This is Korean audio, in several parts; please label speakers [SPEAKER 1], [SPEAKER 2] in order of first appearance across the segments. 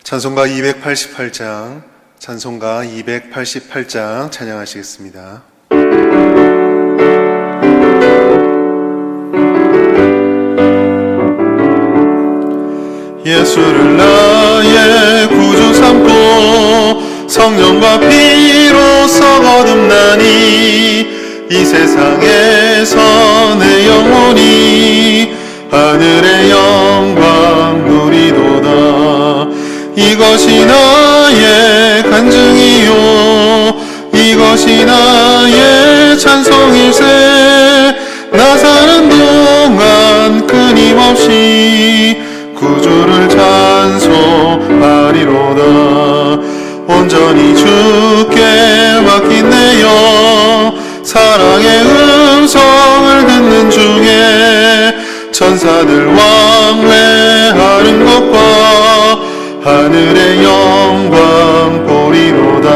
[SPEAKER 1] 찬송가 288장, 찬송가 288장 찬양하시겠습니다. 예수를 나의 구주 삼고 성령과 피로써 거듭나니 이 세상에서 내 영혼이 하늘의 영광 누리도다. 이것이 나의 간증이요 이것이 나의 찬송일세. 나 사는 동안 끊임없이 구주를 찬송하리로다. 온전히 주께 맡긴 내 영 사랑의 음성을 듣는 중에 천사들 왕래하는 것과 하늘의 영광 보리로다.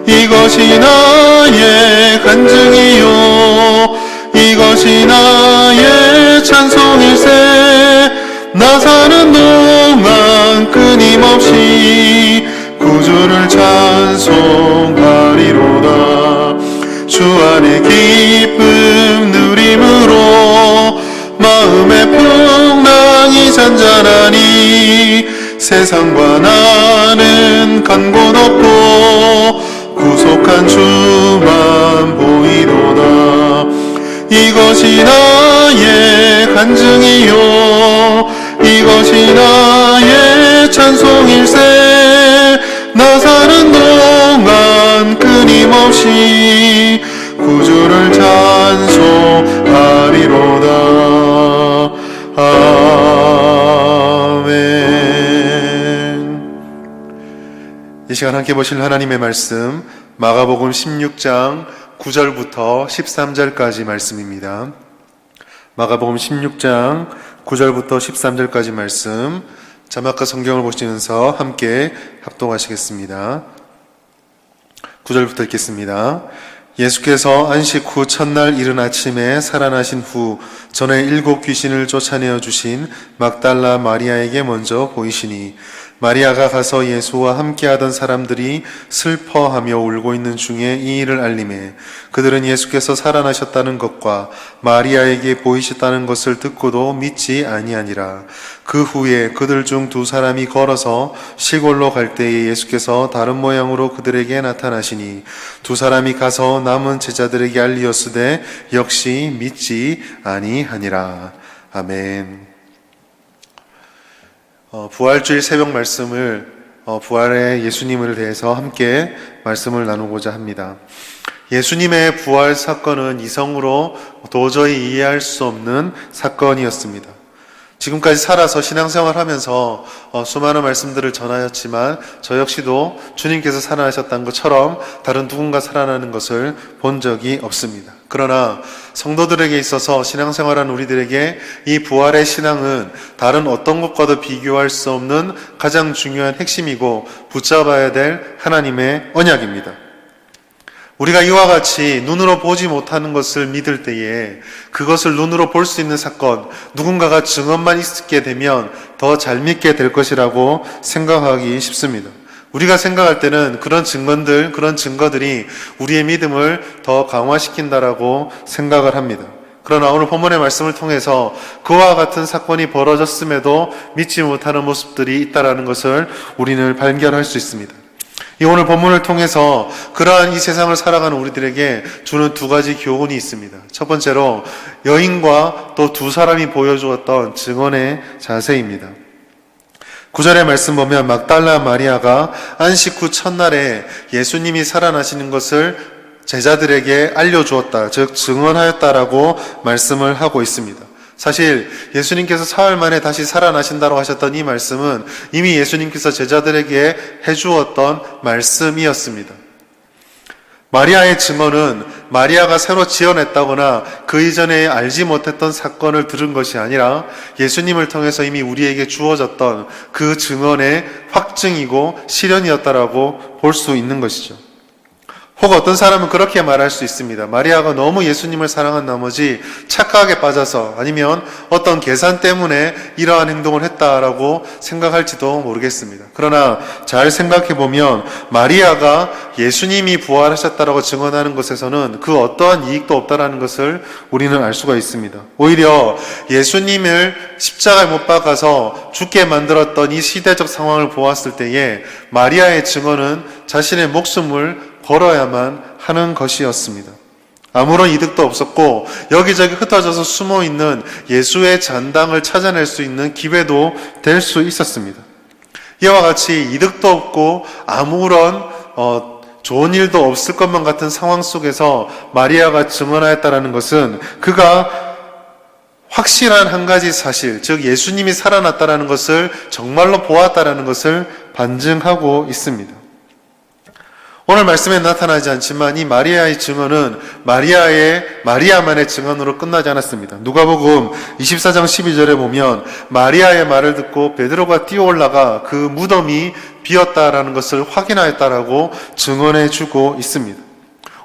[SPEAKER 1] 이것이 나의 간증이요 이것이 나의 찬송일세. 나 사는 동안 끊임없이 구주를 찬송하리로다. 주 안에 기쁨 누림으로 마음의 풍랑이 잔잔하니 세상과 나는 간 곳 없고 구속한 주만 보이도다. 이것이 나의 간증이요 이것이 나의 찬송일세. 나 사는 동안 끊임없이 구주를 찬송하리로다. 아멘. 이 시간 함께 보실 하나님의 말씀 마가복음 16장 9절부터 13절까지 말씀입니다. 마가복음 16장 9절부터 13절까지 말씀, 자막과 성경을 보시면서 함께 합독하시겠습니다. 9절부터 읽겠습니다. 예수께서 안식 후 첫날 이른 아침에 살아나신 후 전에 7 귀신을 쫓아내어 주신 막달라 마리아에게 먼저 보이시니 마리아가 가서 예수와 함께하던 사람들이 슬퍼하며 울고 있는 중에 이 일을 알림해 그들은 예수께서 살아나셨다는 것과 마리아에게 보이셨다는 것을 듣고도 믿지 아니하니라. 그 후에 그들 중 2 사람이 걸어서 시골로 갈 때에 예수께서 다른 모양으로 그들에게 나타나시니 2 사람이 가서 남은 제자들에게 알리었으되 역시 믿지 아니하니라. 아멘. 부활주일 새벽 말씀을 부활의 예수님을 대해서 함께 말씀을 나누고자 합니다. 예수님의 부활 사건은 이성으로 도저히 이해할 수 없는 사건이었습니다. 지금까지 살아서 신앙생활 하면서 수많은 말씀들을 전하였지만 저 역시도 주님께서 살아나셨다는 것처럼 다른 누군가 살아나는 것을 본 적이 없습니다. 그러나 성도들에게 있어서 신앙생활하는 우리들에게 이 부활의 신앙은 다른 어떤 것과도 비교할 수 없는 가장 중요한 핵심이고 붙잡아야 될 하나님의 언약입니다. 우리가 이와 같이 눈으로 보지 못하는 것을 믿을 때에 그것을 눈으로 볼 수 있는 사건, 누군가가 증언만 있게 되면 더 잘 믿게 될 것이라고 생각하기 쉽습니다. 우리가 생각할 때는 그런 증거들이 우리의 믿음을 더 강화시킨다라고 생각을 합니다. 그러나 오늘 본문의 말씀을 통해서 그와 같은 사건이 벌어졌음에도 믿지 못하는 모습들이 있다라는 것을 우리는 발견할 수 있습니다. 이 오늘 본문을 통해서 그러한 이 세상을 살아가는 우리들에게 주는 2 가지 교훈이 있습니다. 첫 번째로 여인과 또 2 사람이 보여주었던 증언의 자세입니다. 9절의 말씀 보면 막달라 마리아가 안식 후 첫날에 예수님이 살아나시는 것을 제자들에게 알려주었다, 즉 증언하였다라고 말씀을 하고 있습니다. 사실 예수님께서 사흘 만에 다시 살아나신다고 하셨던 이 말씀은 이미 예수님께서 제자들에게 해주었던 말씀이었습니다. 마리아의 증언은 마리아가 새로 지어냈다거나 그 이전에 알지 못했던 사건을 들은 것이 아니라 예수님을 통해서 이미 우리에게 주어졌던 그 증언의 확증이고 실현이었다라고 볼 수 있는 것이죠. 혹 어떤 사람은 그렇게 말할 수 있습니다. 마리아가 너무 예수님을 사랑한 나머지 착각에 빠져서 아니면 어떤 계산 때문에 이러한 행동을 했다라고 생각할지도 모르겠습니다. 그러나 잘 생각해보면 마리아가 예수님이 부활하셨다라고 증언하는 것에서는 그 어떠한 이익도 없다라는 것을 우리는 알 수가 있습니다. 오히려 예수님을 십자가에 못 박아서 죽게 만들었던 이 시대적 상황을 보았을 때에 마리아의 증언은 자신의 목숨을 걸어야만 하는 것이었습니다. 아무런 이득도 없었고 여기저기 흩어져서 숨어있는 예수의 잔당을 찾아낼 수 있는 기회도 될 수 있었습니다. 이와 같이 이득도 없고 아무런 좋은 일도 없을 것만 같은 상황 속에서 마리아가 증언하였다는 것은 그가 확실한 한 가지 사실, 즉 예수님이 살아났다는 것을 정말로 보았다는 것을 반증하고 있습니다. 오늘 말씀에 나타나지 않지만 이 마리아의 증언은 마리아만의 증언으로 끝나지 않았습니다. 누가복음 24장 12절에 보면 마리아의 말을 듣고 베드로가 뛰어올라가 그 무덤이 비었다라는 것을 확인하였다라고 증언해 주고 있습니다.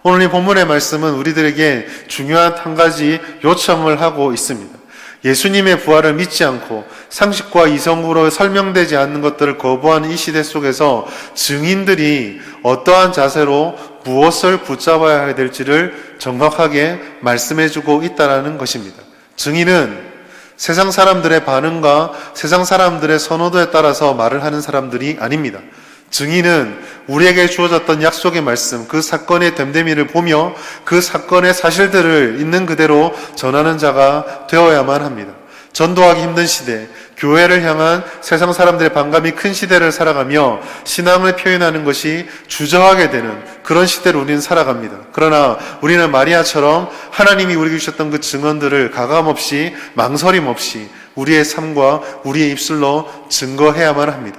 [SPEAKER 1] 오늘 이 본문의 말씀은 우리들에게 중요한 한 가지 요청을 하고 있습니다. 예수님의 부활을 믿지 않고 상식과 이성으로 설명되지 않는 것들을 거부하는 이 시대 속에서 증인들이 어떠한 자세로 무엇을 붙잡아야 될지를 정확하게 말씀해주고 있다는 것입니다. 증인은 세상 사람들의 반응과 세상 사람들의 선호도에 따라서 말을 하는 사람들이 아닙니다. 증인은 우리에게 주어졌던 약속의 말씀, 그 사건의 됨됨이를 보며 그 사건의 사실들을 있는 그대로 전하는 자가 되어야만 합니다. 전도하기 힘든 시대, 교회를 향한 세상 사람들의 반감이 큰 시대를 살아가며 신앙을 표현하는 것이 주저하게 되는 그런 시대를 우리는 살아갑니다. 그러나 우리는 마리아처럼 하나님이 우리에게 주셨던 그 증언들을 가감없이 망설임 없이 우리의 삶과 우리의 입술로 증거해야만 합니다.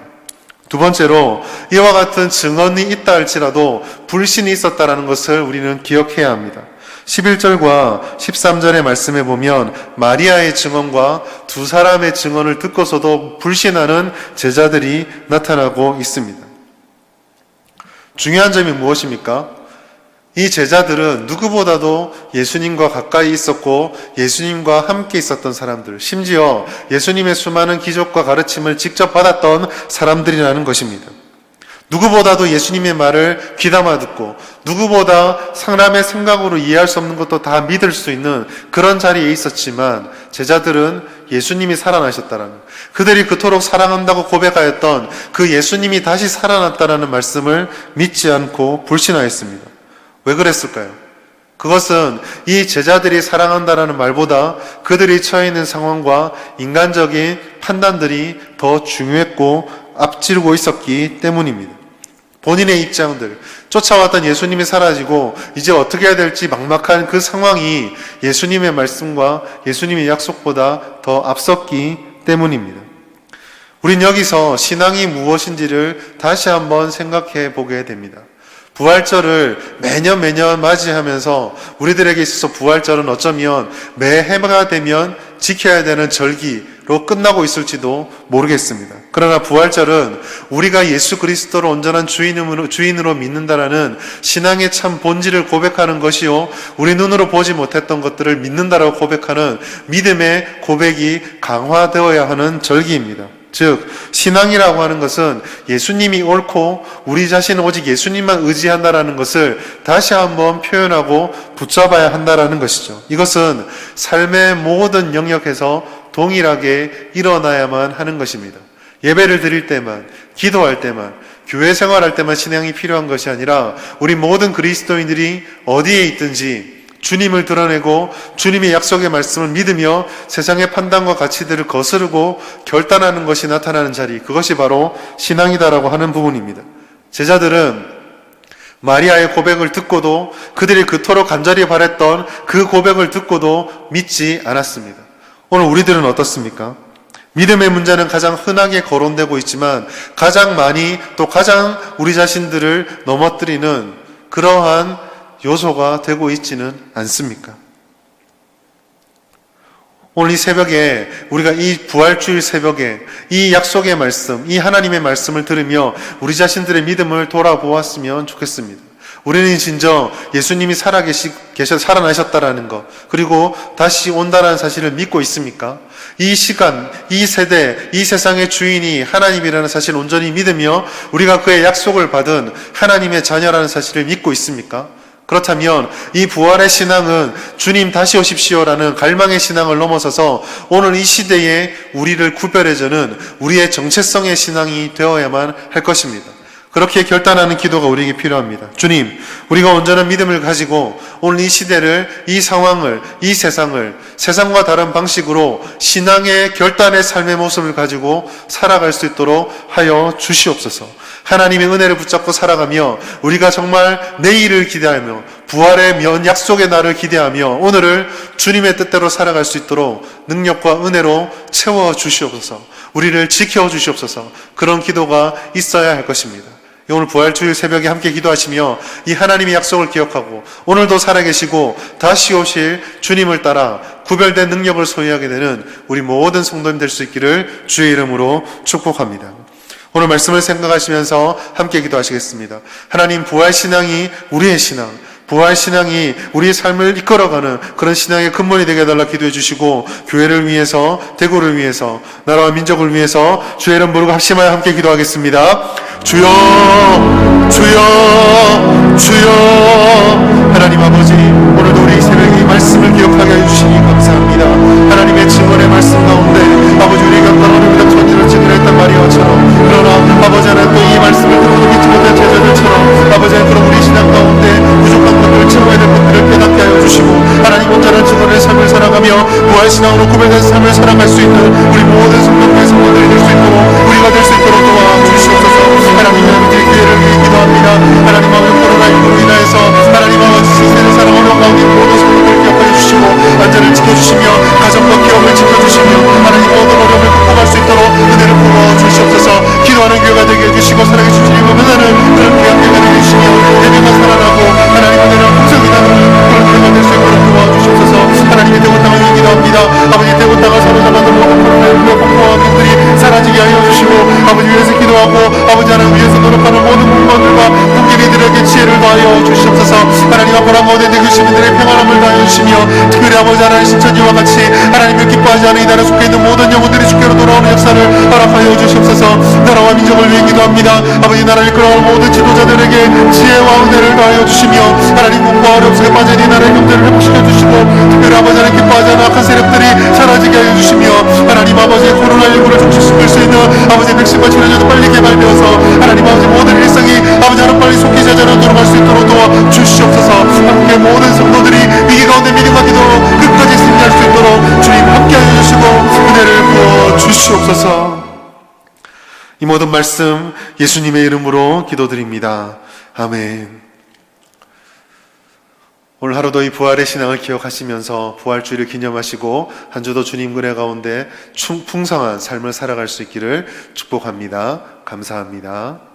[SPEAKER 1] 두 번째로 이와 같은 증언이 있다 할지라도 불신이 있었다는 것을 우리는 기억해야 합니다. 11절과 13절의 말씀에 보면 마리아의 증언과 두 사람의 증언을 듣고서도 불신하는 제자들이 나타나고 있습니다. 중요한 점이 무엇입니까? 이 제자들은 누구보다도 예수님과 가까이 있었고 예수님과 함께 있었던 사람들, 심지어 예수님의 수많은 기적과 가르침을 직접 받았던 사람들이라는 것입니다. 누구보다도 예수님의 말을 귀담아 듣고 누구보다 사람의 생각으로 이해할 수 없는 것도 다 믿을 수 있는 그런 자리에 있었지만 제자들은 예수님이 살아나셨다라는, 그들이 그토록 사랑한다고 고백하였던 그 예수님이 다시 살아났다라는 말씀을 믿지 않고 불신하였습니다. 왜 그랬을까요? 그것은 이 제자들이 사랑한다라는 말보다 그들이 처해 있는 상황과 인간적인 판단들이 더 중요했고 앞지르고 있었기 때문입니다. 본인의 입장들, 쫓아왔던 예수님이 사라지고 이제 어떻게 해야 될지 막막한 그 상황이 예수님의 말씀과 예수님의 약속보다 더 앞섰기 때문입니다. 우린 여기서 신앙이 무엇인지를 다시 한번 생각해 보게 됩니다. 부활절을 매년 맞이하면서 우리들에게 있어서 부활절은 어쩌면 매해가 되면 지켜야 되는 절기로 끝나고 있을지도 모르겠습니다. 그러나 부활절은 우리가 예수 그리스도를 온전한 주인으로 믿는다라는 신앙의 참 본질을 고백하는 것이요, 우리 눈으로 보지 못했던 것들을 믿는다라고 고백하는 믿음의 고백이 강화되어야 하는 절기입니다. 즉 신앙이라고 하는 것은 예수님이 옳고 우리 자신은 오직 예수님만 의지한다라는 것을 다시 한번 표현하고 붙잡아야 한다라는 것이죠. 이것은 삶의 모든 영역에서 동일하게 일어나야만 하는 것입니다. 예배를 드릴 때만, 기도할 때만, 교회 생활할 때만 신앙이 필요한 것이 아니라 우리 모든 그리스도인들이 어디에 있든지 주님을 드러내고 주님의 약속의 말씀을 믿으며 세상의 판단과 가치들을 거스르고 결단하는 것이 나타나는 자리, 그것이 바로 신앙이다라고 하는 부분입니다. 제자들은 마리아의 고백을 듣고도, 그들이 그토록 간절히 바랬던 그 고백을 듣고도 믿지 않았습니다. 오늘 우리들은 어떻습니까? 믿음의 문제는 가장 흔하게 거론되고 있지만 가장 많이 또 가장 우리 자신들을 넘어뜨리는 그러한 요소가 되고 있지는 않습니까? 오늘 이 새벽에 우리가 이 부활주일 새벽에 이 약속의 말씀, 이 하나님의 말씀을 들으며 우리 자신들의 믿음을 돌아보았으면 좋겠습니다. 우리는 진정 예수님이 살아나셨다라는 것, 그리고 다시 온다라는 사실을 믿고 있습니까? 이 시간, 이 세대, 이 세상의 주인이 하나님이라는 사실을 온전히 믿으며 우리가 그의 약속을 받은 하나님의 자녀라는 사실을 믿고 있습니까? 그렇다면 이 부활의 신앙은 주님 다시 오십시오라는 갈망의 신앙을 넘어서서 오늘 이 시대에 우리를 구별해주는 우리의 정체성의 신앙이 되어야만 할 것입니다. 그렇게 결단하는 기도가 우리에게 필요합니다. 주님, 우리가 온전한 믿음을 가지고 오늘 이 시대를, 이 상황을, 이 세상을 세상과 다른 방식으로 신앙의 결단의 삶의 모습을 가지고 살아갈 수 있도록 하여 주시옵소서. 하나님의 은혜를 붙잡고 살아가며 우리가 정말 내일을 기대하며 부활의 약속의 날을 기대하며 오늘을 주님의 뜻대로 살아갈 수 있도록 능력과 은혜로 채워 주시옵소서. 우리를 지켜 주시옵소서. 그런 기도가 있어야 할 것입니다. 오늘 부활주일 새벽에 함께 기도하시며 이 하나님의 약속을 기억하고 오늘도 살아계시고 다시 오실 주님을 따라 구별된 능력을 소유하게 되는 우리 모든 성도님 될 수 있기를 주의 이름으로 축복합니다. 오늘 말씀을 생각하시면서 함께 기도하시겠습니다. 하나님, 부활신앙이 우리의 신앙, 부활신앙이 우리의 삶을 이끌어가는 그런 신앙의 근본이 되게 해달라 기도해 주시고, 교회를 위해서, 대구를 위해서, 나라와 민족을 위해서 주의 이름 부르고 합심하여 함께 기도하겠습니다. 주여, 주여, 주여. 하나님 아버지, 오늘도 우리 이 새벽에 이 말씀을 기억하게 해주시니 감사합니다. 하나님의 증언의 말씀 가운데 아버지, 우리가 바로는 천지를 지키랬단 말이오처럼, 그러나 아버지 하나님 또 이 말씀을 듣고 믿지 못한 제자들처럼 아버지 하나님 그런 우리 신앙 가운데 부족한 것들을 채워야 될 것들을 깨닫게 하여 주시고, 하나님 온전한 증언의 삶을 살아가며 부활신앙으로 구별된 삶을 살아갈 수 있는 우리 모든 성도님의 성도들이 될 수 있도록, 우리가 될 수 있도록 도와주시옵소서. 하나님 아버지, 교회를 위해 기도합니다. 하나님 아버지, 코로나19로 인하여서 하나님 아버지 시세를 살아오는 가운데 모든 성도들을 기억하여 주시고 안전을 지켜주시며 가정과 기업을 지켜주시며 하나님 모든 어려움을 극복할 수 있도록 은혜를 부어주시옵소서. 기도하는 교회가 되게 해주시고 살아계신 주님의 은혜를 그런 귀한 교회가 되게 해주시며 예배가 살아나고 하나님 은혜를 풍성히 나누는 그런 교회가 될 수 있도록 도와주시옵소서. 하나님의 대구 땅을 위해 기도합니다. 아버지, 대구 땅을 사로잡아둔 모든 코로나19의 공포함들이 사라지게 하여 주시고, 아버지 위해서 기도하고 아버지 하나님 위해서 노력하는 모든 공무원들과 국민들에게 지혜를 더하여 주시옵소서. 하나님 앞으로 가운데 대구 시민들의 평안함을 더하여 주시며 특별히 아버지 하나님 신천지와 같이 하나님을 기뻐하지 않은 이 나라 속에 있는 모든 영혼들이 주께로 돌아오는 역사를 허락하여 주시옵소서. 나라와 민족을 위해 기도합니다. 아버지, 나라를 이끌어가는 모든 지도자들에게 지혜와 은혜를 더하여 주시며 하나님 공부와 어려움 속에 빠진 이 나라의 경제를 회복시켜 주시고, 특별히 아버지 하나님 기뻐하지 않은 악한 세력들이 사라지게 하여 주시며 하나님 아버지 코로나19를 종식시킬 수 있는 아버지 백신과 치료제도 빨리 개발되어서 하나님 아버지 모든 일상이 아버지 하나님 빨리 속히 제자로 돌아갈 수 있도록 도와주시옵소서. 함께 모든 성도들이 위기 가운데 믿음과 기도로 끝까지 승리할 수 있도록 주님 함께 하여 주시고 은혜를 부어 주시옵소서. 이 모든 말씀 예수님의 이름으로 기도드립니다. 아멘. 오늘 하루도 이 부활의 신앙을 기억하시면서 부활주의를 기념하시고 한 주도 주님 은혜 가운데 풍성한 삶을 살아갈 수 있기를 축복합니다. 감사합니다.